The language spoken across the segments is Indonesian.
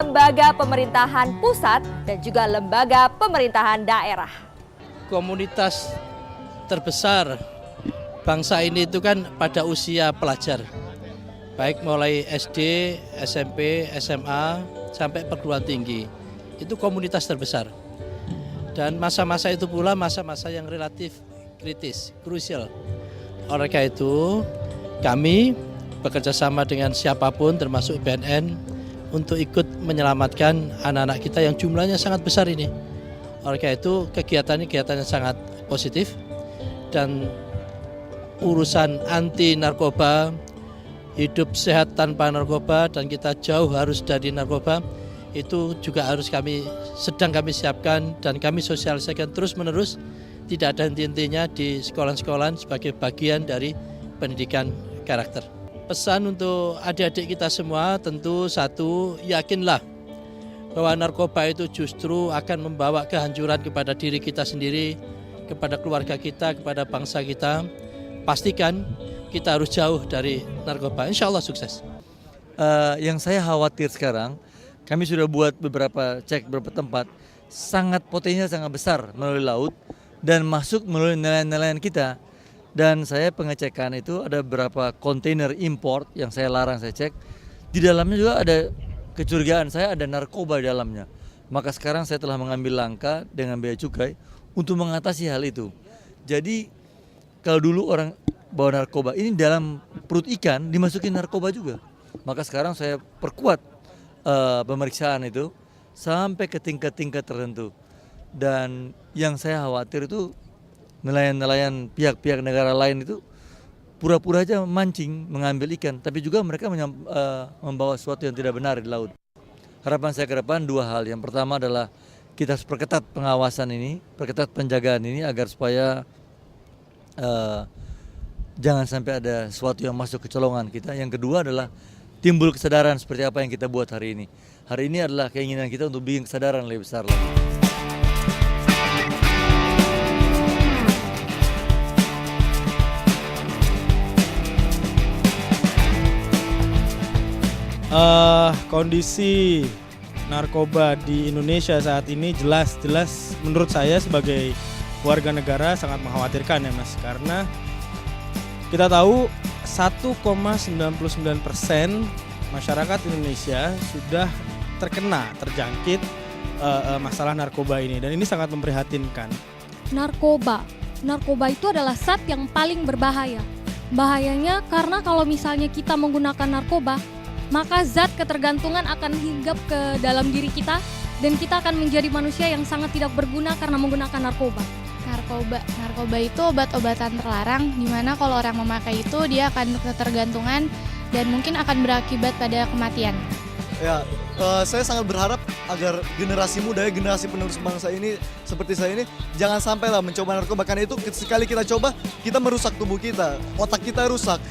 lembaga pemerintahan pusat dan juga lembaga pemerintahan daerah. Komunitas terbesar bangsa ini itu kan pada usia pelajar, baik mulai SD, SMP, SMA, sampai perguruan tinggi. Itu komunitas terbesar. Dan masa-masa itu pula masa-masa yang relatif kritis, krusial. Oleh karena itu, kami bekerja sama dengan siapapun termasuk BNN untuk ikut menyelamatkan anak-anak kita yang jumlahnya sangat besar ini. Oleh karena itu, kegiatan yang sangat positif dan urusan anti narkoba, hidup sehat tanpa narkoba dan kita jauh harus dari narkoba, itu juga sedang kami siapkan dan kami sosialisasikan terus-menerus, tidak ada henti-hentinya di sekolah-sekolah sebagai bagian dari pendidikan karakter. Pesan untuk adik-adik kita semua tentu satu, yakinlah bahwa narkoba itu justru akan membawa kehancuran kepada diri kita sendiri, kepada keluarga kita, kepada bangsa kita. Pastikan kita harus jauh dari narkoba, insya Allah sukses. Yang saya khawatir sekarang, kami sudah buat cek beberapa tempat, sangat potensinya sangat besar melalui laut dan masuk melalui nelayan-nelayan kita. Dan saya pengecekan itu ada beberapa kontainer import yang saya larang saya cek. Di dalamnya juga ada kecurigaan saya ada narkoba di dalamnya. Maka sekarang saya telah mengambil langkah dengan bea cukai untuk mengatasi hal itu. Jadi kalau dulu orang bawa narkoba, ini dalam perut ikan dimasukin narkoba juga. Maka sekarang saya perkuat pemeriksaan itu sampai ke tingkat-tingkat tertentu. Dan yang saya khawatir itu nelayan-nelayan pihak-pihak negara lain itu pura-pura aja mancing, mengambil ikan, tapi juga mereka membawa sesuatu yang tidak benar di laut. Harapan saya ke depan dua hal. Yang pertama adalah kita harus perketat pengawasan ini, perketat penjagaan ini agar supaya jangan sampai ada sesuatu yang masuk ke colongan kita. Yang kedua adalah timbul kesadaran seperti apa yang kita buat hari ini. Hari ini adalah keinginan kita untuk bikin kesadaran lebih besar lagi. Kondisi narkoba di Indonesia saat ini jelas menurut saya sebagai warga negara sangat mengkhawatirkan ya Mas, karena kita tahu 1,99% masyarakat Indonesia sudah terjangkit masalah narkoba ini, dan ini sangat memprihatinkan. Narkoba itu adalah zat yang paling berbahaya. Bahayanya karena kalau misalnya kita menggunakan narkoba, maka zat ketergantungan akan hinggap ke dalam diri kita dan kita akan menjadi manusia yang sangat tidak berguna karena menggunakan narkoba. Narkoba itu obat-obatan terlarang, di mana kalau orang memakai itu dia akan ketergantungan dan mungkin akan berakibat pada kematian. Ya, saya sangat berharap agar generasi muda, generasi penerus bangsa ini seperti saya ini jangan sampailah mencoba narkoba, karena itu sekali kita coba kita merusak tubuh kita, otak kita rusak,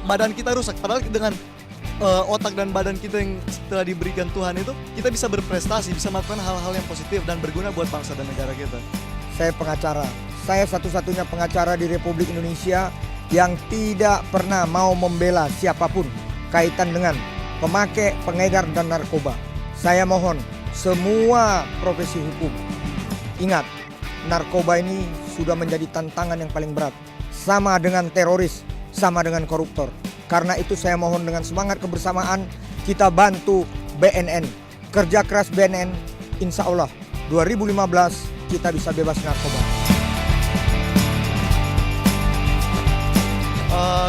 badan kita rusak. Padahal dengan otak dan badan kita yang telah diberikan Tuhan itu, kita bisa berprestasi, bisa melakukan hal-hal yang positif dan berguna buat bangsa dan negara kita. Saya pengacara, saya satu-satunya pengacara di Republik Indonesia yang tidak pernah mau membela siapapun kaitan dengan pemakai, pengedar, dan narkoba. Saya mohon semua profesi hukum, ingat, narkoba ini sudah menjadi tantangan yang paling berat, sama dengan teroris, sama dengan koruptor. Karena itu saya mohon dengan semangat kebersamaan kita bantu BNN. Kerja keras BNN, insya Allah 2015 kita bisa bebas narkoba.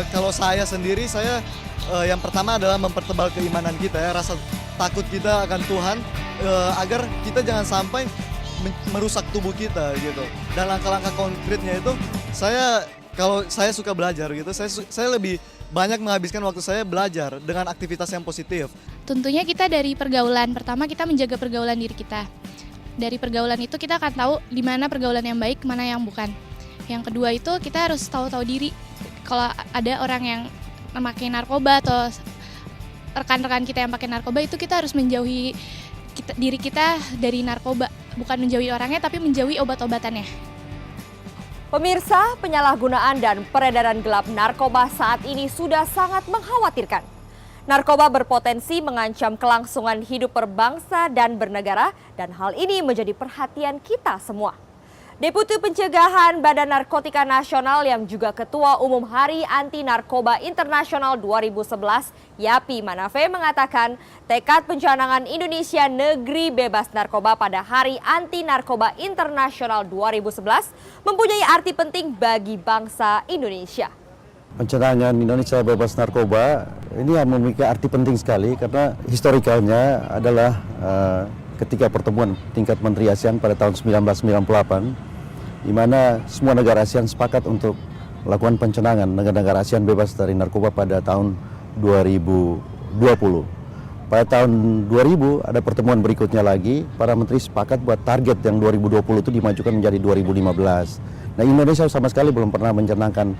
Kalau saya sendiri, yang pertama adalah mempertebal keimanan kita ya, rasa takut kita akan Tuhan, agar kita jangan sampai merusak tubuh kita gitu. Dan langkah-langkah konkretnya itu, kalau saya suka belajar gitu, saya lebih banyak menghabiskan waktu saya belajar dengan aktivitas yang positif. Tentunya kita dari pergaulan, pertama kita menjaga pergaulan diri kita. Dari pergaulan itu kita akan tahu di mana pergaulan yang baik, mana yang bukan. Yang kedua itu kita harus tahu diri. Kalau ada orang yang memakai narkoba atau rekan-rekan kita yang pakai narkoba, itu kita harus menjauhi diri kita dari narkoba. Bukan menjauhi orangnya, tapi menjauhi obat-obatannya. Pemirsa, penyalahgunaan dan peredaran gelap narkoba saat ini sudah sangat mengkhawatirkan. Narkoba berpotensi mengancam kelangsungan hidup berbangsa dan bernegara, dan hal ini menjadi perhatian kita semua. Deputi Pencegahan Badan Narkotika Nasional yang juga Ketua Umum Hari Anti Narkoba Internasional 2011, Yapi Manafe mengatakan tekad pencanangan Indonesia negeri bebas narkoba pada Hari Anti Narkoba Internasional 2011 mempunyai arti penting bagi bangsa Indonesia. Pencanangan Indonesia bebas narkoba ini memiliki arti penting sekali karena historikalnya adalah ketika pertemuan tingkat Menteri ASEAN pada tahun 1998, di mana semua negara ASEAN sepakat untuk melakukan pencanangan negara-negara ASEAN bebas dari narkoba pada tahun 2020. Pada tahun 2000 ada pertemuan berikutnya lagi, para menteri sepakat buat target yang 2020 itu dimajukan menjadi 2015. Nah, Indonesia sama sekali belum pernah mencanangkan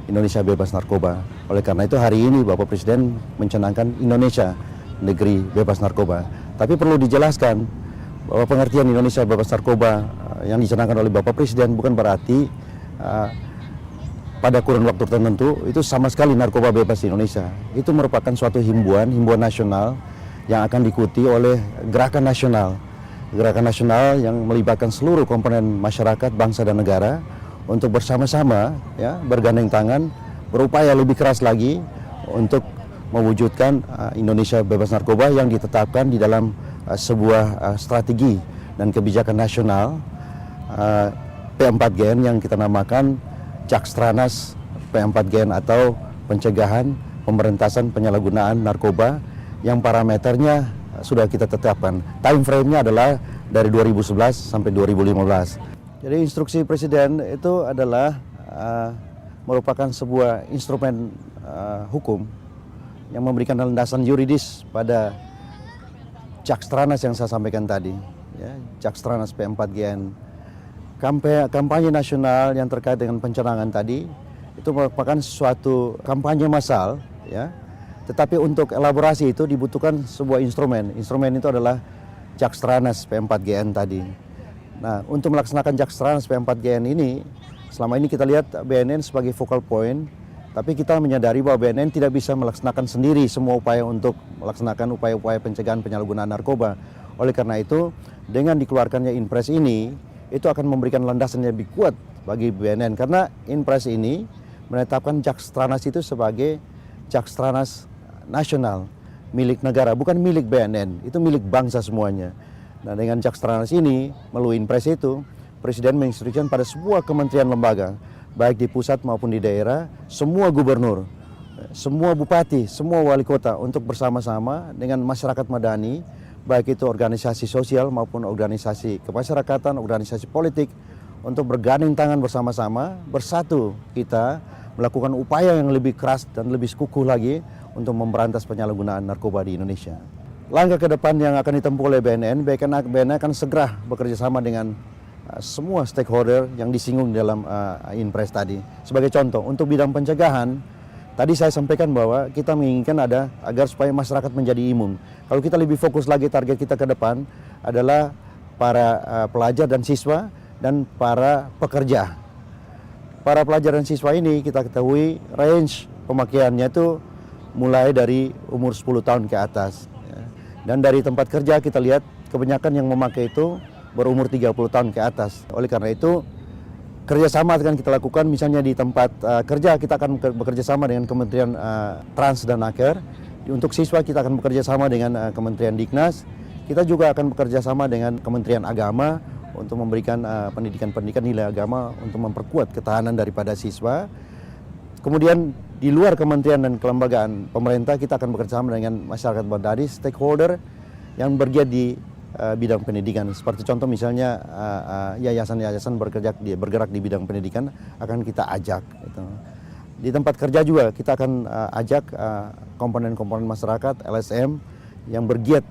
Indonesia bebas narkoba. Oleh karena itu hari ini Bapak Presiden mencanangkan Indonesia negeri bebas narkoba. Tapi perlu dijelaskan bahwa pengertian Indonesia bebas narkoba yang dicanangkan oleh Bapak Presiden bukan berarti pada kurun waktu tertentu itu sama sekali narkoba bebas di Indonesia. Itu merupakan suatu himbauan nasional yang akan diikuti oleh gerakan nasional. Gerakan nasional yang melibatkan seluruh komponen masyarakat, bangsa dan negara untuk bersama-sama ya bergandeng tangan berupaya lebih keras lagi untuk mewujudkan Indonesia bebas narkoba yang ditetapkan di dalam sebuah strategi dan kebijakan nasional P4GN yang kita namakan Jakstranas P4GN atau pencegahan, pemberantasan penyalahgunaan narkoba yang parameternya sudah kita tetapkan. Time frame-nya adalah dari 2011 sampai 2015. Jadi instruksi Presiden itu adalah merupakan sebuah instrumen hukum yang memberikan landasan yuridis pada Jakstranas yang saya sampaikan tadi, ya, Jakstranas P4GN. Kampanye nasional yang terkait dengan pencanangan tadi itu merupakan suatu kampanye massal, ya. Tetapi untuk elaborasi itu dibutuhkan sebuah instrumen. Instrumen itu adalah Jakstranas P4GN tadi. Nah, untuk melaksanakan Jakstranas P4GN ini, selama ini kita lihat BNN sebagai focal point. Tapi kita menyadari bahwa BNN tidak bisa melaksanakan sendiri semua upaya untuk melaksanakan upaya-upaya pencegahan penyalahgunaan narkoba. Oleh karena itu, dengan dikeluarkannya Inpres ini, itu akan memberikan landasan yang lebih kuat bagi BNN. Karena Inpres ini menetapkan Jakstranas itu sebagai Jakstranas nasional, milik negara, bukan milik BNN, itu milik bangsa semuanya. Nah, dengan Jakstranas ini, melalui Inpres itu, Presiden menginstruksikan pada sebuah kementerian lembaga, baik di pusat maupun di daerah, semua gubernur, semua bupati, semua wali kota untuk bersama-sama dengan masyarakat madani, baik itu organisasi sosial maupun organisasi kemasyarakatan, organisasi politik, untuk bergandeng tangan bersama-sama, bersatu kita melakukan upaya yang lebih keras dan lebih sekukuh lagi untuk memberantas penyalahgunaan narkoba di Indonesia. Langkah ke depan yang akan ditempuh oleh BNN akan segera bekerja sama dengan semua stakeholder yang disinggung dalam Inpres tadi. Sebagai contoh, untuk bidang pencegahan, tadi saya sampaikan bahwa kita menginginkan ada agar supaya masyarakat menjadi imun. Kalau kita lebih fokus lagi, target kita ke depan adalah para pelajar dan siswa dan para pekerja. Para pelajar dan siswa ini kita ketahui range pemakaiannya itu mulai dari umur 10 tahun ke atas. Dan dari tempat kerja kita lihat kebanyakan yang memakai itu berumur 30 tahun ke atas. Oleh karena itu, kerjasama akan kita lakukan, misalnya di tempat kerja kita akan bekerja sama dengan Kementerian Trans dan Naker. Untuk siswa kita akan bekerja sama dengan Kementerian Diknas. Kita juga akan bekerja sama dengan Kementerian Agama untuk memberikan pendidikan-pendidikan nilai agama untuk memperkuat ketahanan daripada siswa. Kemudian di luar kementerian dan kelembagaan pemerintah kita akan bekerja sama dengan masyarakat madani, stakeholder yang bergiat di bidang pendidikan. Seperti contoh misalnya yayasan-yayasan bergerak di bidang pendidikan akan kita ajak. Gitu. Di tempat kerja juga kita akan ajak komponen-komponen masyarakat, LSM yang bergiat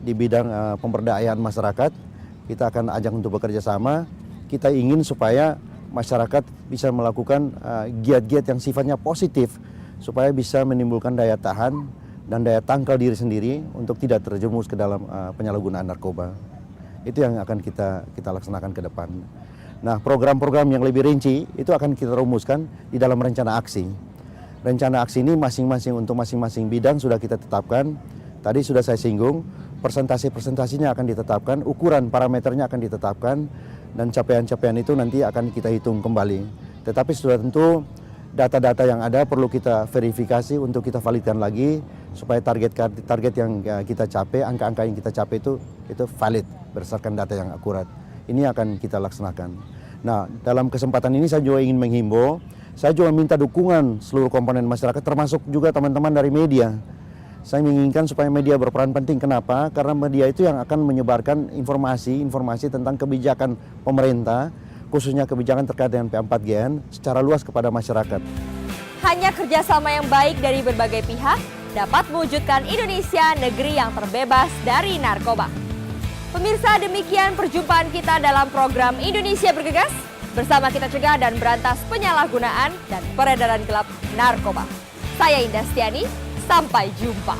di bidang pemberdayaan masyarakat. Kita akan ajak untuk bekerja sama. Kita ingin supaya masyarakat bisa melakukan giat-giat yang sifatnya positif supaya bisa menimbulkan daya tahan dan daya tangkal diri sendiri untuk tidak terjerumus ke dalam penyalahgunaan narkoba. Itu yang akan kita laksanakan ke depan. Nah, program-program yang lebih rinci itu akan kita rumuskan di dalam rencana aksi. Rencana aksi ini masing-masing untuk masing-masing bidang sudah kita tetapkan. Tadi sudah saya singgung, persentase-persentasinya akan ditetapkan, ukuran parameternya akan ditetapkan, dan capaian-capaian itu nanti akan kita hitung kembali. Tetapi sudah tentu data-data yang ada perlu kita verifikasi untuk kita validkan lagi supaya target yang kita capai, angka-angka yang kita capai itu valid berdasarkan data yang akurat. Ini akan kita laksanakan. Nah, dalam kesempatan ini saya juga ingin menghimbau, saya juga minta dukungan seluruh komponen masyarakat termasuk juga teman-teman dari media. Saya menginginkan supaya media berperan penting. Kenapa? Karena media itu yang akan menyebarkan informasi tentang kebijakan pemerintah, khususnya kebijakan terkait dengan P4GN secara luas kepada masyarakat. Hanya kerjasama yang baik dari berbagai pihak dapat mewujudkan Indonesia negeri yang terbebas dari narkoba. Pemirsa, demikian perjumpaan kita dalam program Indonesia Bergegas. Bersama kita cegah dan berantas penyalahgunaan dan peredaran gelap narkoba. Saya Indah Stiani, sampai jumpa.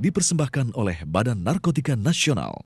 Dipersembahkan oleh Badan Narkotika Nasional.